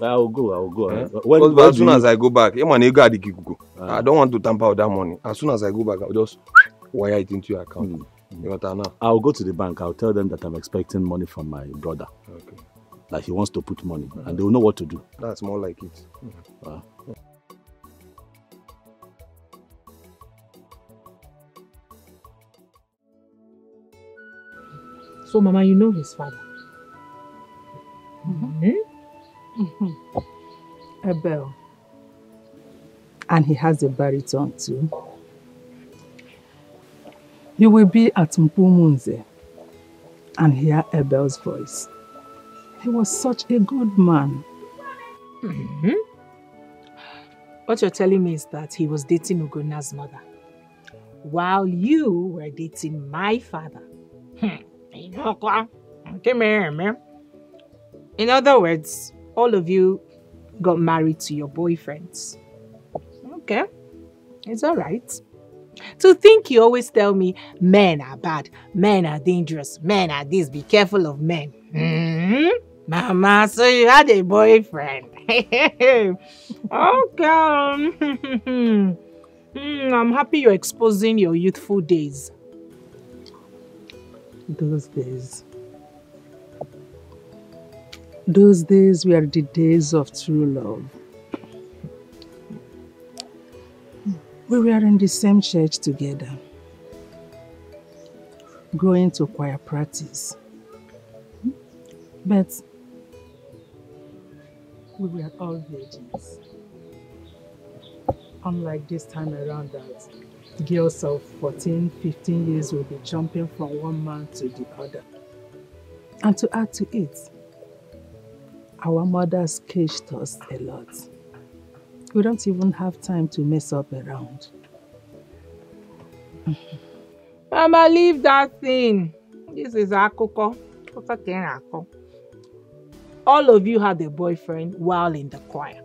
Speaker 4: I'll go.
Speaker 9: As soon as I go back, I don't want to tamper with that money. As soon as I go back, I'll just wire it into your account.
Speaker 4: I'll go to the bank. I'll tell them that I'm expecting money from my brother.
Speaker 9: Okay.
Speaker 4: Like he wants to put money, and they will know what to do.
Speaker 9: That's more like it.
Speaker 2: So, Mama, you know his father?
Speaker 10: Abel. And he has a baritone too. You will be at Mpumunze and hear Abel's voice. He was such a good man.
Speaker 2: What you're telling me is that he was dating Ugona's mother, while you were dating my father. In other words, all of you got married to your boyfriends. Okay, it's all right. To think you always tell me men are bad, men are dangerous, men are this, be careful of men. Mama, so you had a boyfriend. Okay. I'm happy you're exposing your youthful days.
Speaker 10: Those days were the days of true love. We were in the same church together, going to choir practice. But we were all virgins. Unlike this time around that girls of 14, 15 years will be jumping from one man to the other. And to add to it, our mothers caged us a lot. We don't even have time to mess up around.
Speaker 2: Mama, leave that thing. This is Akoko. All of you had a boyfriend while in the choir.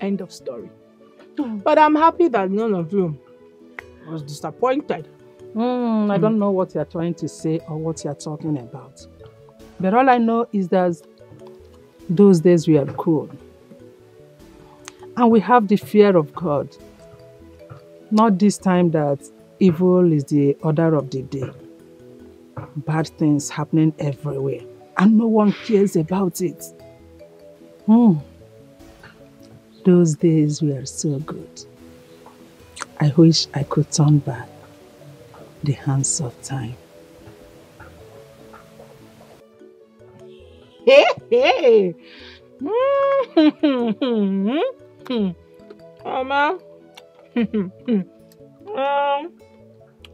Speaker 2: End of story. But I'm happy that none of you was disappointed
Speaker 10: I don't know what you're trying to say or what you're talking about. But all I know is that those days we are cool. And we have the fear of God. Not this time that evil is the order of the day. Bad things happening everywhere. And no one cares about it. Those days were so good. I wish I could turn back the hands of time.
Speaker 2: Hey! Mama,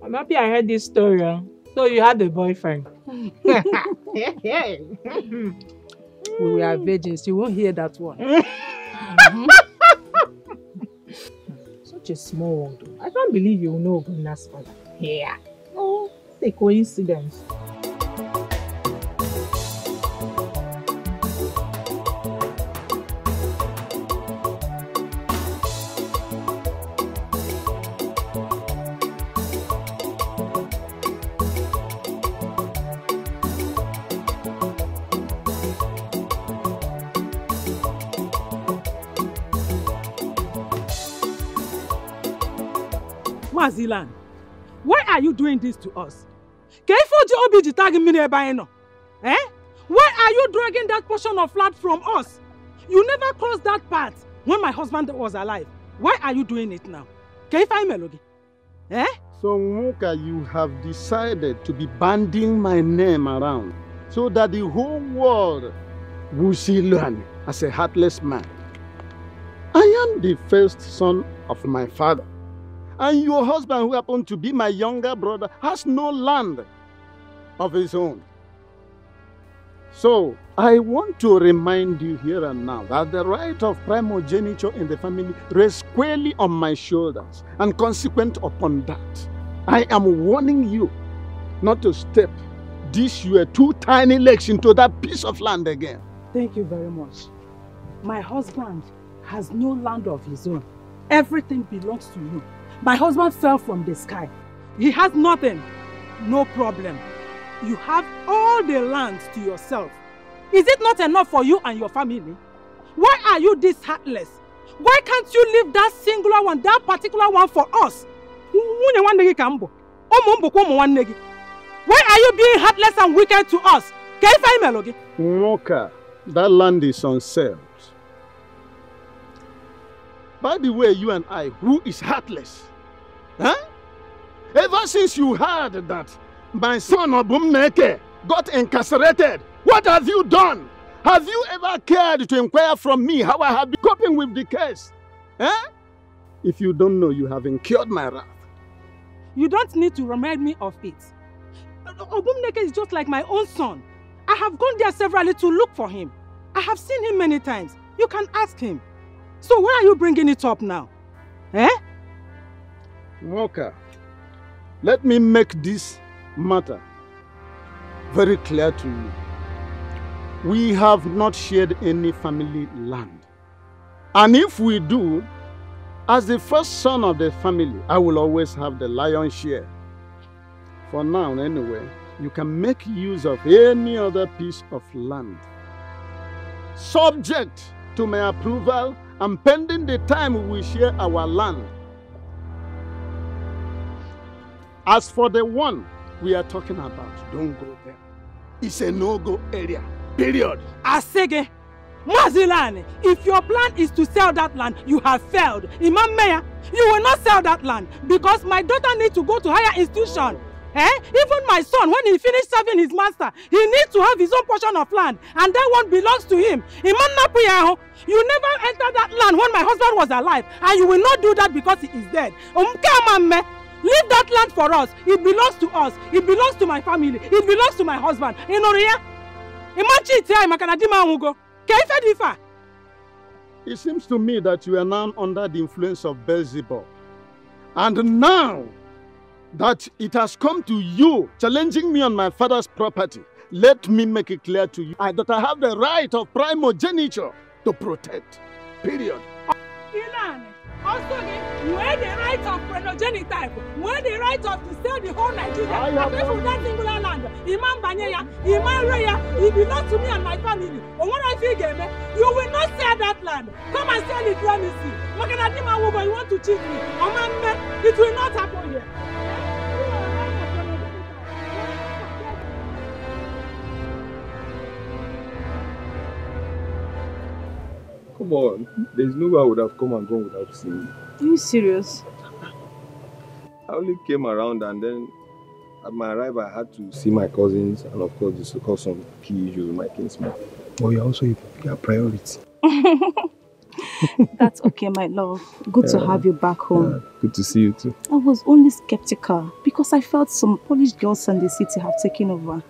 Speaker 2: I'm happy I heard this story. So you had a boyfriend.
Speaker 10: We were virgins. You won't hear that one.
Speaker 2: Such a small one. I can't believe you know Ogunna's father. Yeah. Oh, it's a coincidence.
Speaker 10: Mazilan, why are you doing this to us? Eh? Why are you dragging that portion of land from us? You never crossed that path when my husband was alive. Why are you doing it now? Eh?
Speaker 13: So, Muka, you have decided to be banding my name around so that the whole world will see Luhani as a heartless man. I am the first son of my father. And your husband, who happened to be my younger brother, has no land of his own. So, I want to remind you here and now that the right of primogeniture in the family rests squarely on my shoulders, and consequent upon that, I am warning you not to step these your two tiny legs into that piece of land again.
Speaker 10: Thank you very much. My husband has no land of his own. Everything belongs to you. My husband fell from the sky. He has nothing. No problem. You have all the land to yourself. Is it not enough for you and your family? Why are you this heartless? Why can't you leave that singular one, that particular one for us? Why are you being heartless and wicked to us?
Speaker 13: Moka, that land is on sale. By the way, you and I, who is heartless? Huh? Ever since you heard that my son Obumneke got incarcerated, what have you done? Have you ever cared to inquire from me how I have been coping with the case? Huh? If you don't know, you have incurred my wrath.
Speaker 10: You don't need to remind me of it. Obumneke is just like my own son. I have gone there severally to look for him. I have seen him many times. You can ask him. So why are you bringing it up now? Eh?
Speaker 13: Walker, let me make this matter very clear to you. We have not shared any family land. And if we do, as the first son of the family, I will always have the lion's share. For now, anyway, you can make use of any other piece of land, subject to my approval and pending the time we share our land. As for the one we are talking about, don't go there. It's a no-go area, period.
Speaker 10: Asege, Mazilane, if your plan is to sell that land, you have failed. Imam Mayor, you will not sell that land because my daughter needs to go to higher institution. Even my son, when he finished serving his master, he needs to have his own portion of land, and that one belongs to him. Imam Napuyaho, you never entered that land when my husband was alive, and you will not do that because he is dead. Leave that land for us. It belongs to us. It belongs to my family. It belongs to my husband.
Speaker 13: It seems to me that you are now under the influence of Beelzebub. And now that it has come to you challenging me on my father's property, let me make it clear to you that I have the right of primogeniture to protect. Period.
Speaker 10: Also, where the right of progenitype, where the right of to sell the whole Nigeria, away from that singular land. Imam Banyeya, Imam Raya, it belongs to me and my family. Or what I feel, you will not sell that land. Come and sell it, let me see. Makanadima Wuba, you want to cheat me? It will not happen here.
Speaker 9: Come on, there's no way I would have come and gone without seeing you.
Speaker 11: Are you serious?
Speaker 9: I only came around and then at my arrival I had to see my cousins and of course discuss some key issues with my kinsman. But you're also your priority.
Speaker 11: That's okay, my love. Good to have you back home.
Speaker 9: Yeah, good to see you too.
Speaker 11: I was only skeptical because I felt some Polish girls in the city have taken over.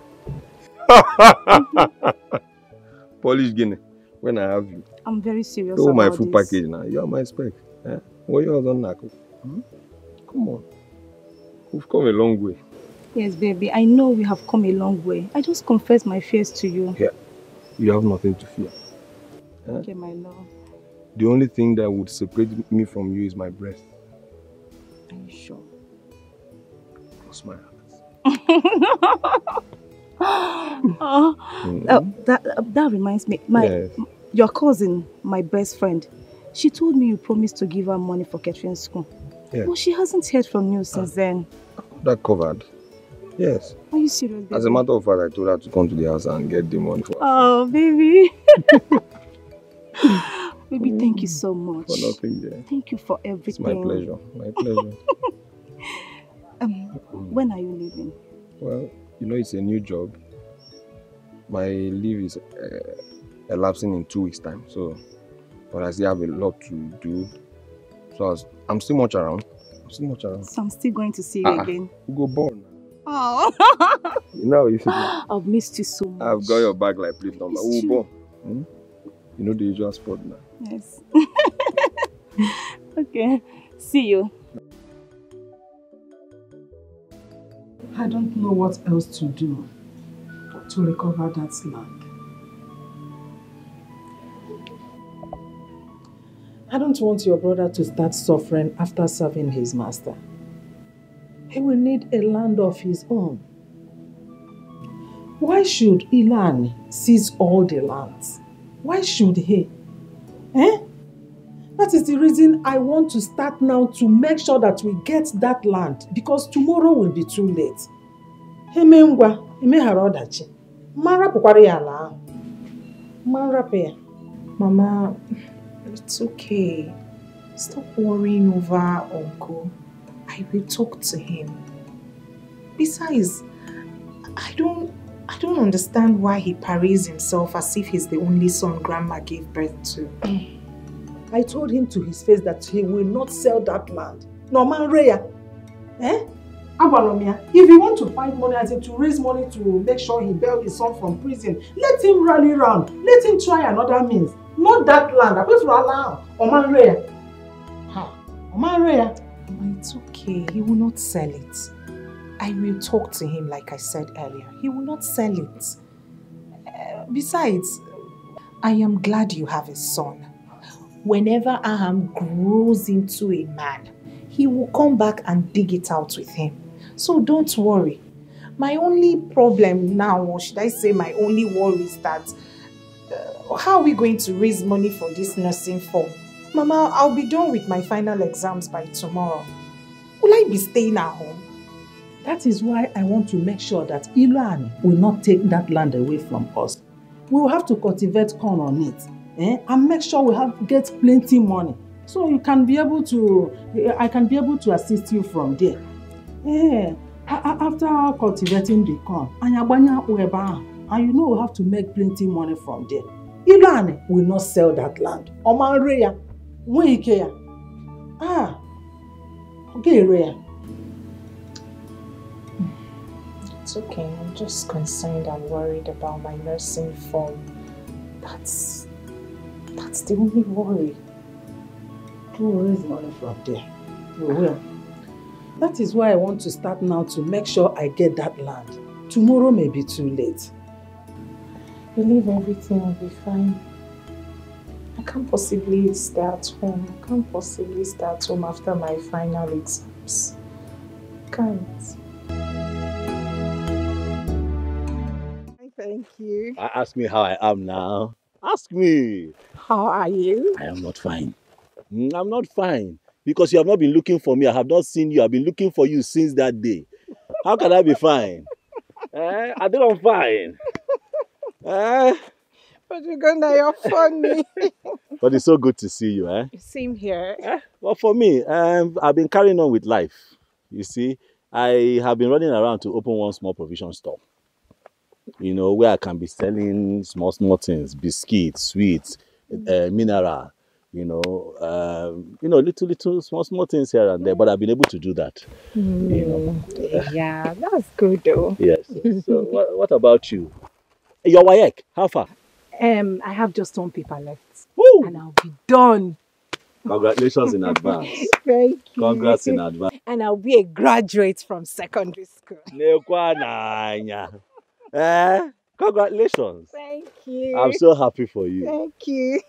Speaker 9: Polish Guinea, when I have you.
Speaker 11: I'm very serious
Speaker 9: about my full
Speaker 11: this.
Speaker 9: package now. You're my spec. Yeah? What yours on Nako? Come on. We've come a long way.
Speaker 11: Yes, baby. I know we have come a long way. I just confess my fears to you.
Speaker 9: Yeah. You have nothing to fear. Yeah?
Speaker 11: Okay, my love.
Speaker 9: The only thing that would separate me from you is my breath.
Speaker 11: Are you sure?
Speaker 9: Cross my heart.
Speaker 11: That reminds me. Your cousin, my best friend, she told me you promised to give her money for catering school.
Speaker 9: Yeah.
Speaker 11: But she hasn't heard from you since then.
Speaker 9: That covered. Yes.
Speaker 11: Are you serious, baby?
Speaker 9: As a matter of fact, I told her to come to the house and get the money for her.
Speaker 11: Oh, baby. Baby, thank you so much.
Speaker 9: For nothing, yeah.
Speaker 11: Thank you for everything.
Speaker 9: It's my pleasure. My pleasure.
Speaker 11: When are you leaving?
Speaker 9: Well, you know, it's a new job. My leave is elapsing in 2 weeks' time. So, but I still have a lot to do. So I'm still much around. So
Speaker 11: I'm still going to see you again.
Speaker 9: You go born.
Speaker 11: Oh.
Speaker 9: You know, you
Speaker 11: I've missed you so much.
Speaker 9: I've got your back like plate number. You know the usual spot now.
Speaker 11: Yes. Okay. See you.
Speaker 10: I don't know what else to do to recover that land. I don't want your brother to start suffering after serving his master. He will need a land of his own. Why should Ilan seize all the lands? Why should he? That is the reason I want to start now to make sure that we get that land, because tomorrow will be too late.
Speaker 14: Mama, it's okay. Stop worrying over Uncle. I will talk to him. Besides, I don't understand why he parades himself as if he's the only son Grandma gave birth to.
Speaker 10: I told him to his face that he will not sell that land. No man Raya. Abalomia, if you want to find money, as in to raise money to make sure he bail his son from prison, let him rally round. Let him try another means. Not that land. I for Allah. Oman Raya. Oman Raya.
Speaker 14: It's okay. He will not sell it. I will talk to him like I said earlier. He will not sell it. Besides, I am glad you have a son. Whenever Aham grows into a man, he will come back and dig it out with him. So don't worry. My only problem now, or should I say my only worry, is that how are we going to raise money for this nursing form? Mama, I'll be done with my final exams by tomorrow. Will I be staying at home?
Speaker 10: That is why I want to make sure that Ilan will not take that land away from us. We will have to cultivate corn on it, and make sure we get plenty money, so you can be able to. I can be able to assist you from there. After cultivating the corn, and you know we have to make plenty money from there. Ilan will not sell that land. Oman Raya, when care. Okay, Raya.
Speaker 14: It's okay. I'm just concerned and worried about my nursing form. That's the only worry.
Speaker 10: We will raise money from there. We will. That is why I want to start now to make sure I get that land. Tomorrow may be too late.
Speaker 14: I believe everything will be fine. I can't possibly stay at home. I can't possibly stay at home after my final exams. Can't.
Speaker 6: Thank you.
Speaker 4: Ask me how I am now. Ask me.
Speaker 6: How are you?
Speaker 4: I am not fine. I'm not fine. Because you have not been looking for me. I have not seen you. I've been looking for you since that day. How can I be fine? I think I'm fine.
Speaker 6: But you're funny.
Speaker 4: But it's so good to see you.
Speaker 6: Same here.
Speaker 4: Well, for me, I've been carrying on with life. You see, I have been running around to open one small provision store. You know, where I can be selling small things, biscuits, sweets, mineral, little small things here and there. But I've been able to do that.
Speaker 6: Yeah, that's good though.
Speaker 4: Yes. So what about you? Your WAEC, how far?
Speaker 6: I have just one paper left.
Speaker 4: Woo!
Speaker 6: And I'll be done.
Speaker 4: Congratulations in advance.
Speaker 6: Thank you.
Speaker 4: Congrats in advance.
Speaker 6: And I'll be a graduate from secondary school.
Speaker 4: Congratulations.
Speaker 6: Thank you.
Speaker 4: I'm so happy for you.
Speaker 6: Thank you.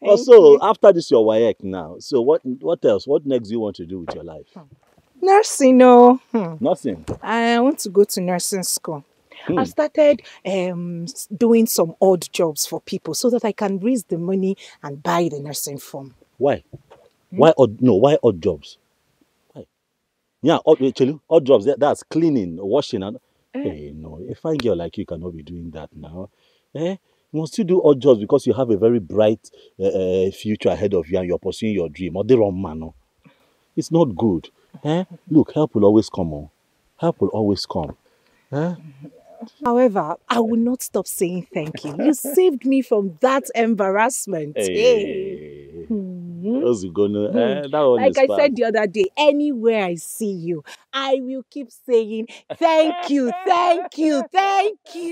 Speaker 4: Also, after this, your WAEC now. So what else? What next do you want to do with your life?
Speaker 6: Nursing, no.
Speaker 4: Nothing.
Speaker 6: I want to go to nursing school. I started doing some odd jobs for people so that I can raise the money and buy the nursing form.
Speaker 4: Why? Why odd jobs? Why? Yeah, odd jobs. That's cleaning, washing, and hey, no, a fine girl like you cannot be doing that now. You must still do odd jobs because you have a very bright future ahead of you and you're pursuing your dream. Or the wrong man. No? It's not good. Look, help will always come on. Help will always come.
Speaker 6: However, I will not stop saying thank you. You saved me from that embarrassment.
Speaker 4: Hey. Like
Speaker 6: I said the other day, anywhere I see you, I will keep saying thank you, thank you, thank you.